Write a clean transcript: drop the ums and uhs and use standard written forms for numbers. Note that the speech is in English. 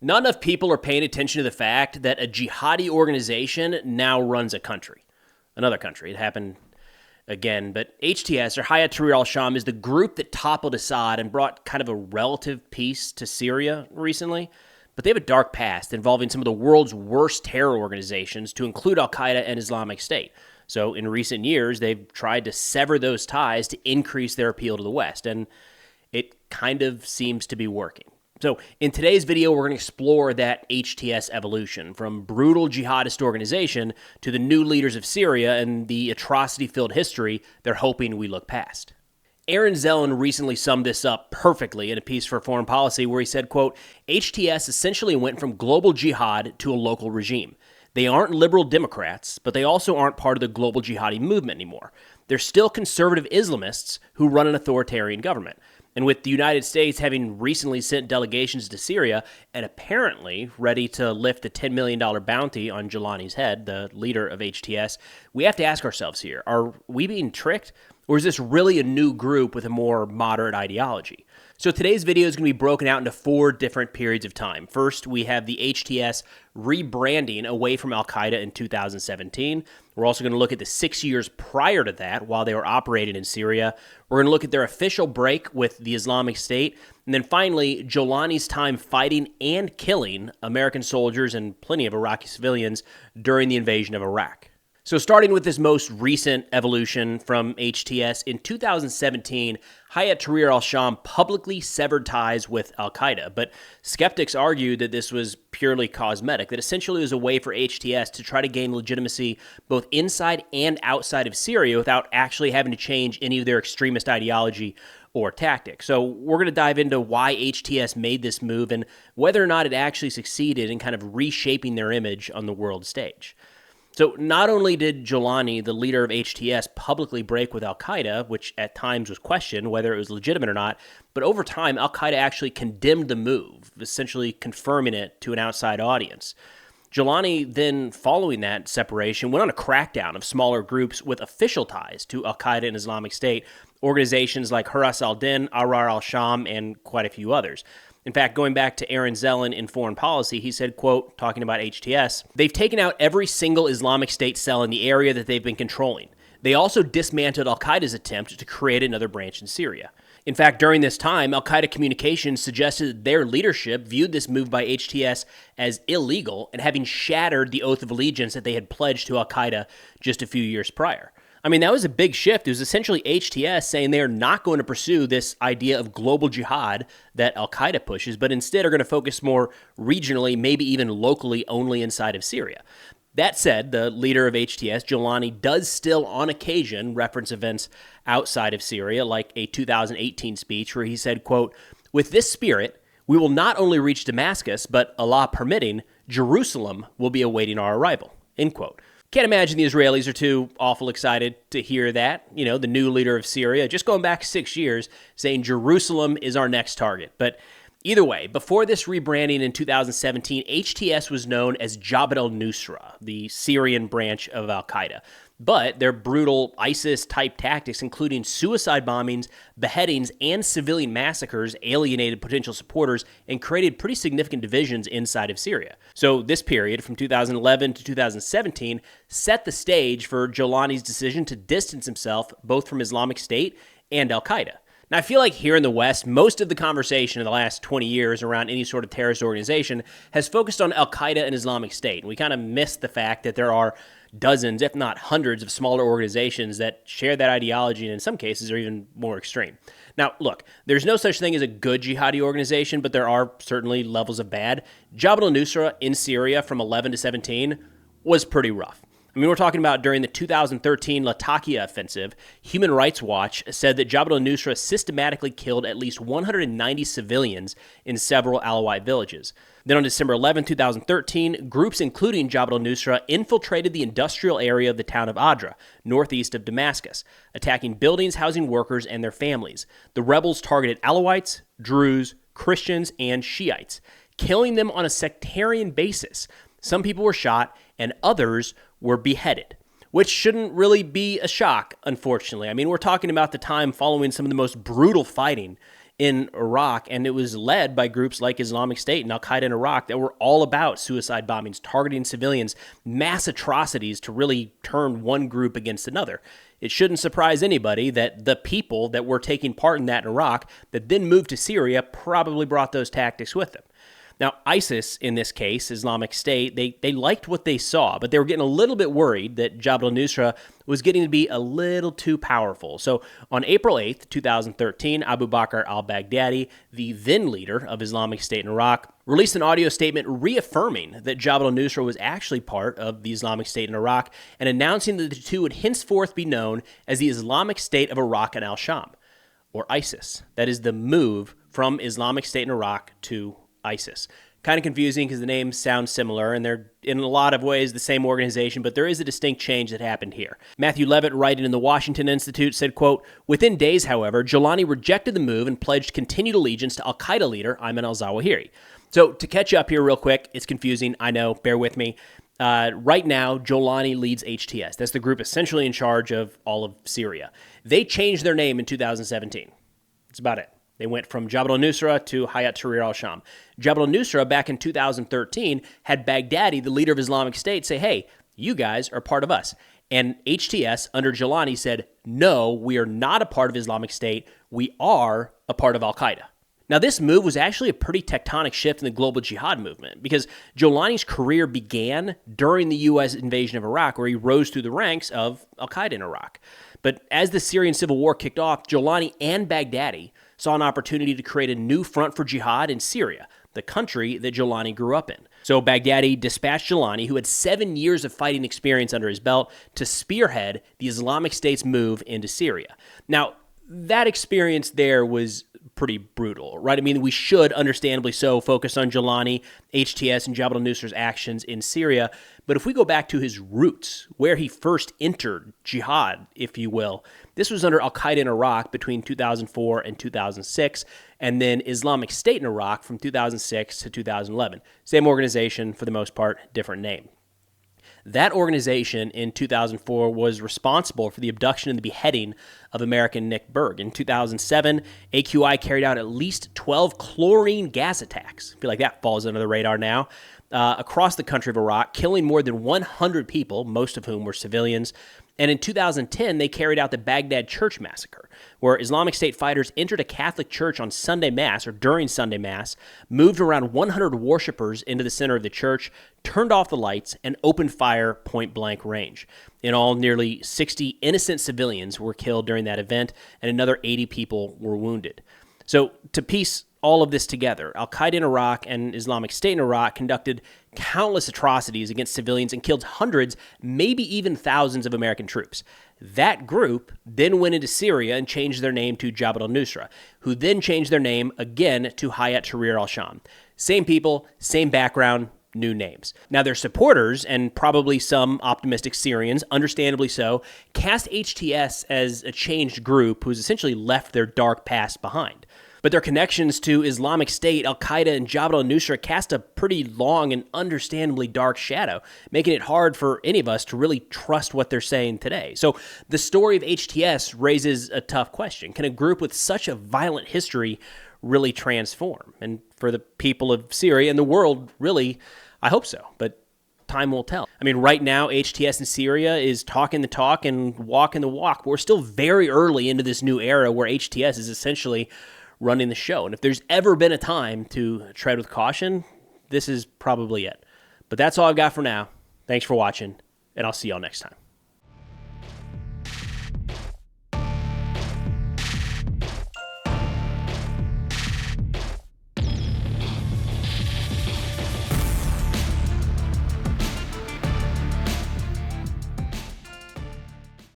Not enough people are paying attention to the fact that a jihadi organization now runs a country. Another country. It happened again. But HTS, or Hayat Tahrir al Sham, is the group that toppled Assad and brought kind of a relative peace to Syria recently. But they have a dark past involving some of the world's worst terror organizations, to include Al-Qaeda and Islamic State. So in recent years, they've tried to sever those ties to increase their appeal to the West. And it kind of seems to be working. So in today's video, we're going to explore that HTS evolution from brutal jihadist organization to the new leaders of Syria and the atrocity-filled history they're hoping we look past. Aaron Zellin recently summed this up perfectly in a piece for Foreign Policy where he said, quote, HTS essentially went from global jihad to a local regime. They aren't liberal Democrats, but they also aren't part of the global jihadi movement anymore. They're still conservative Islamists who run an authoritarian government. And with the United States having recently sent delegations to Syria and apparently ready to lift the $10 million bounty on Jolani's head, the leader of HTS, we have to ask ourselves here, are we being tricked? Or is this really a new group with a more moderate ideology? So today's video is going to be broken out into 4 different periods of time. First, we have the HTS rebranding away from Al-Qaeda in 2017. We're also going to look at the 6 years prior to that while they were operating in Syria. We're going to look at their official break with the Islamic State. And then finally, Jolani's time fighting and killing American soldiers and plenty of Iraqi civilians during the invasion of Iraq. So starting with this most recent evolution from HTS, in 2017, Hayat Tahrir al Sham publicly severed ties with Al-Qaeda, but skeptics argued that this was purely cosmetic, that essentially it was a way for HTS to try to gain legitimacy both inside and outside of Syria without actually having to change any of their extremist ideology or tactics. So we're going to dive into why HTS made this move and whether or not it actually succeeded in kind of reshaping their image on the world stage. So not only did Jolani, the leader of HTS, publicly break with Al-Qaeda, which at times was questioned whether it was legitimate or not, but over time, Al-Qaeda actually condemned the move, essentially confirming it to an outside audience. Jolani then, following that separation, went on a crackdown of smaller groups with official ties to Al-Qaeda and Islamic State, organizations like Haras al-Din, Ahrar al-Sham, and quite a few others. In fact, going back to Aaron Zellin in Foreign Policy, he said, quote, talking about HTS, they've taken out every single Islamic State cell in the area that they've been controlling. They also dismantled Al-Qaeda's attempt to create another branch in Syria. In fact, during this time, Al-Qaeda communications suggested that their leadership viewed this move by HTS as illegal and having shattered the oath of allegiance that they had pledged to Al-Qaeda just a few years prior. I mean, that was a big shift. It was essentially HTS saying they are not going to pursue this idea of global jihad that Al-Qaeda pushes, but instead are going to focus more regionally, maybe even locally only inside of Syria. That said, the leader of HTS, Jolani, does still on occasion reference events outside of Syria, like a 2018 speech where he said, quote, with this spirit, we will not only reach Damascus, but Allah permitting, Jerusalem will be awaiting our arrival, end quote. Can't imagine the Israelis are too awful excited to hear that. You know, the new leader of Syria, just going back 6 years, saying Jerusalem is our next target. But either way, before this rebranding in 2017, HTS was known as Jabal NRA, the Syrian branch of Al-Qaeda. But their brutal ISIS-type tactics, including suicide bombings, beheadings, and civilian massacres, alienated potential supporters and created pretty significant divisions inside of Syria. So this period, from 2011 to 2017, set the stage for Jolani's decision to distance himself both from Islamic State and Al-Qaeda. Now, I feel like here in the West, most of the conversation in the last 20 years around any sort of terrorist organization has focused on Al-Qaeda and Islamic State. And we kind of missed the fact that there are dozens, if not hundreds, of smaller organizations that share that ideology and in some cases are even more extreme. Now, look, there's no such thing as a good jihadi organization, but there are certainly levels of bad. Jabal NRA in Syria from 11 to 17 was pretty rough. I mean, we're talking about during the 2013 Latakia offensive, Human Rights Watch said that Jabal NRA systematically killed at least 190 civilians in several Alawite villages. Then on December 11, 2013, groups including Jabal NRA infiltrated the industrial area of the town of Adra, northeast of Damascus, attacking buildings housing workers and their families. The rebels targeted Alawites, Druze, Christians, and Shiites, killing them on a sectarian basis. Some people were shot, and others were beheaded, which shouldn't really be a shock, unfortunately. I mean, we're talking about the time following some of the most brutal fighting in Iraq, and it was led by groups like Islamic State and Al-Qaeda in Iraq that were all about suicide bombings, targeting civilians, mass atrocities to really turn one group against another. It shouldn't surprise anybody that the people that were taking part in that in Iraq that then moved to Syria probably brought those tactics with them. Now, ISIS, in this case, Islamic State, they liked what they saw, but they were getting a little bit worried that Jabal al-Nusra was getting to be a little too powerful. So on April 8th, 2013, Abu Bakr al-Baghdadi, the then leader of Islamic State in Iraq, released an audio statement reaffirming that Jabal al-Nusra was actually part of the Islamic State in Iraq and announcing that the two would henceforth be known as the Islamic State of Iraq and al-Sham, or ISIS. That is the move from Islamic State in Iraq to ISIS. Kind of confusing because the names sound similar and they're in a lot of ways the same organization, but there is a distinct change that happened here. Matthew Levitt, writing in the Washington Institute, said, quote, "Within days, however, Jolani rejected the move and pledged continued allegiance to al-Qaeda leader Ayman al-Zawahiri." So to catch up here real quick, it's confusing, I know, bear with me. Right now, Jolani leads HTS. That's the group essentially in charge of all of Syria. They changed their name in 2017. That's about it. They went from Jabal al-Nusra to Hayat Tahrir al Sham. Jabal al-Nusra, back in 2013, had Baghdadi, the leader of Islamic State, say, hey, you guys are part of us. And HTS, under Jolani, said, no, we are not a part of Islamic State. We are a part of al-Qaeda. Now, this move was actually a pretty tectonic shift in the global jihad movement because Jolani's career began during the U.S. invasion of Iraq, where he rose through the ranks of al-Qaeda in Iraq. But as the Syrian civil war kicked off, Jolani and Baghdadi saw an opportunity to create a new front for jihad in Syria, the country that Jolani grew up in. So Baghdadi dispatched Jolani, who had 7 years of fighting experience under his belt, to spearhead the Islamic State's move into Syria. Now, that experience there was pretty brutal, right? I mean, we should, understandably so, focus on Jolani, HTS, and Jabal al-Nusra's actions in Syria. But if we go back to his roots, where he first entered jihad, if you will, this was under al-Qaeda in Iraq between 2004 and 2006, and then Islamic State in Iraq from 2006 to 2011. Same organization, for the most part, different name. That organization in 2004 was responsible for the abduction and the beheading of American Nick Berg. In 2007, AQI carried out at least 12 chlorine gas attacks. I feel like that falls under the radar now. Across the country of Iraq, killing more than 100 people, most of whom were civilians. And in 2010, they carried out the Baghdad Church Massacre, where Islamic State fighters entered a Catholic church on Sunday Mass, or during Sunday Mass, moved around 100 worshipers into the center of the church, turned off the lights, and opened fire point-blank range. In all, nearly 60 innocent civilians were killed during that event, and another 80 people were wounded. So, to piece all of this together, al-Qaeda in Iraq and Islamic State in Iraq conducted countless atrocities against civilians and killed hundreds, maybe even thousands of American troops. That group then went into Syria and changed their name to Jabal al-Nusra, who then changed their name again to Hayat Tahrir al Sham. Same people, same background, new names. Now, their supporters, and probably some optimistic Syrians, understandably so, cast HTS as a changed group who's essentially left their dark past behind. But their connections to Islamic State, al-Qaeda, and Jabal al-Nusra cast a pretty long and understandably dark shadow, making it hard for any of us to really trust what they're saying today. So the story of HTS raises a tough question. Can a group with such a violent history really transform? And for the people of Syria and the world, really, I hope so. But time will tell. I mean, right now, HTS in Syria is talking the talk and walking the walk. But we're still very early into this new era where HTS is essentially running the show. And if there's ever been a time to tread with caution, this is probably it. But that's all I've got for now. Thanks for watching, and I'll see y'all next time.